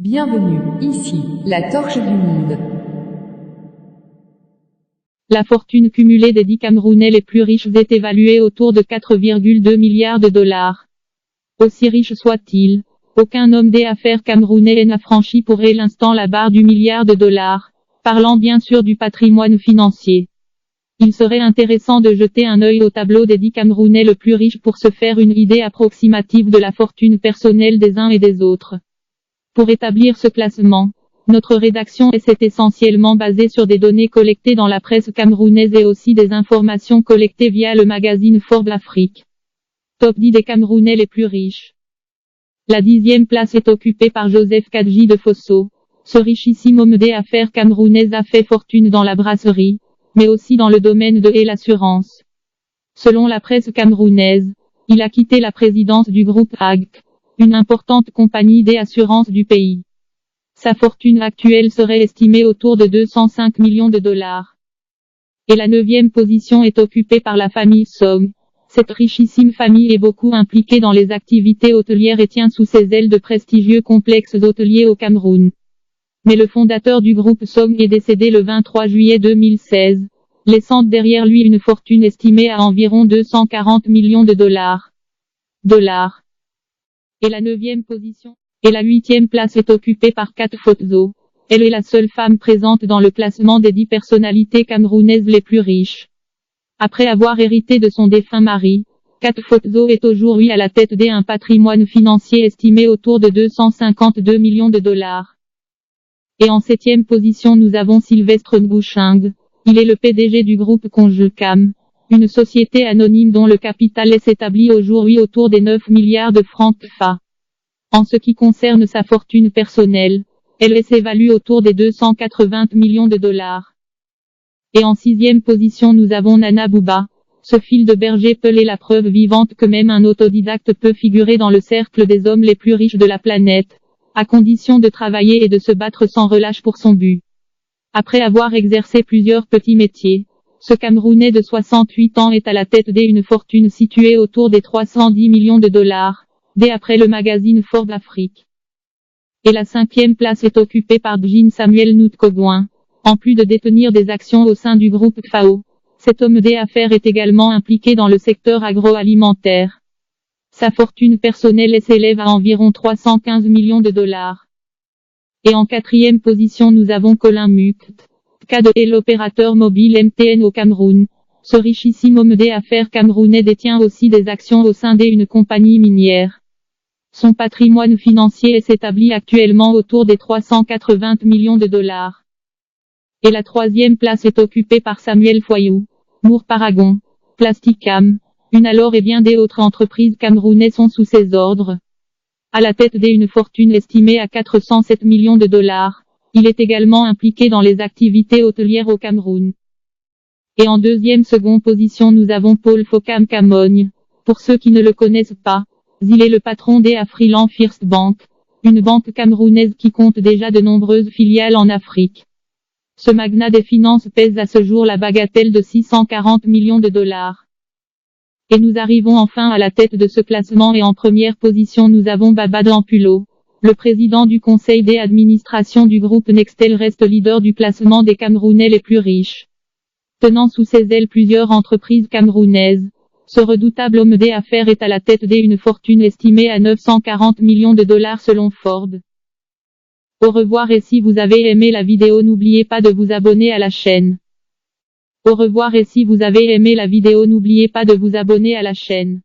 Bienvenue, ici, la torche du monde. La fortune cumulée des 10 Camerounais les plus riches est évaluée autour de 4,2 milliards de dollars. Aussi riche soit-il, aucun homme d'affaires camerounais n'a franchi pour l'instant la barre du milliard de dollars, parlant bien sûr du patrimoine financier. Il serait intéressant de jeter un œil au tableau des 10 Camerounais le plus riches pour se faire une idée approximative de la fortune personnelle des uns et des autres. Pour établir ce classement, notre rédaction s'est essentiellement basée sur des données collectées dans la presse camerounaise et aussi des informations collectées via le magazine Forbes Afrique. Top 10 des Camerounais les plus riches. La 10e place est occupée par Joseph Kadji de Fosso. Ce richissime homme d'affaires camerounaise a fait fortune dans la brasserie, mais aussi dans le domaine de l'assurance. Selon la presse camerounaise, il a quitté la présidence du groupe AGC, une importante compagnie d'assurance du pays. Sa fortune actuelle serait estimée autour de 205 millions de dollars. Et la 9e position est occupée par la famille Song. Cette richissime famille est beaucoup impliquée dans les activités hôtelières et tient sous ses ailes de prestigieux complexes hôteliers au Cameroun. Mais le fondateur du groupe Song est décédé le 23 juillet 2016, laissant derrière lui une fortune estimée à environ 240 millions de dollars. Et la 9e position. Et la 8e place est occupée par Kat Fotzo. Elle est la seule femme présente dans le classement des 10 personnalités camerounaises les plus riches. Après avoir hérité de son défunt mari, Kat Fotzo est aujourd'hui à la tête d'un patrimoine financier estimé autour de 252 millions de dollars. Et en 7e position nous avons Sylvestre Ngouching. Il est le PDG du groupe Conjecam, une société anonyme dont le capital s'établit aujourd'hui autour des 9 milliards de francs CFA. En ce qui concerne sa fortune personnelle, elle s'évalue autour des 280 millions de dollars. Et en 6e position nous avons Nana Bouba. Ce fil de berger Peul est la preuve vivante que même un autodidacte peut figurer dans le cercle des hommes les plus riches de la planète, à condition de travailler et de se battre sans relâche pour son but. Après avoir exercé plusieurs petits métiers, ce Camerounais de 68 ans est à la tête d'une fortune située autour des 310 millions de dollars. D'après le magazine Forbes Afrique. Et la 5e place est occupée par Jean Samuel Noutkogouin. En plus de détenir des actions au sein du groupe FAO, cet homme d'affaires est également impliqué dans le secteur agroalimentaire. Sa fortune personnelle s'élève à environ 315 millions de dollars. Et en 4e position nous avons Colin Mukt, CAD est l'opérateur mobile MTN au Cameroun. Ce richissime homme d'affaires camerounais détient aussi des actions au sein d'une compagnie minière. Son patrimoine financier s'établit actuellement autour des 380 millions de dollars. Et la 3e place est occupée par Samuel Foyou, Moore Paragon, Plasticam, une alors et bien des autres entreprises camerounaises sont sous ses ordres. À la tête d'une fortune estimée à 407 millions de dollars, il est également impliqué dans les activités hôtelières au Cameroun. Et en seconde position nous avons Paul Fokam Kamogne. Pour ceux qui ne le connaissent pas, il est le patron d'Afriland First Bank, une banque camerounaise qui compte déjà de nombreuses filiales en Afrique. Ce magnat des finances pèse à ce jour la bagatelle de 640 millions de dollars. Et nous arrivons enfin à la tête de ce classement et en première position nous avons Baba Dampulo, le président du conseil d'administration du groupe Nextel reste leader du classement des Camerounais les plus riches. Tenant sous ses ailes plusieurs entreprises camerounaises, ce redoutable homme d'affaires est à la tête d'une fortune estimée à 940 millions de dollars selon Forbes. Au revoir et si vous avez aimé la vidéo n'oubliez pas de vous abonner à la chaîne. Au revoir et si vous avez aimé la vidéo n'oubliez pas de vous abonner à la chaîne.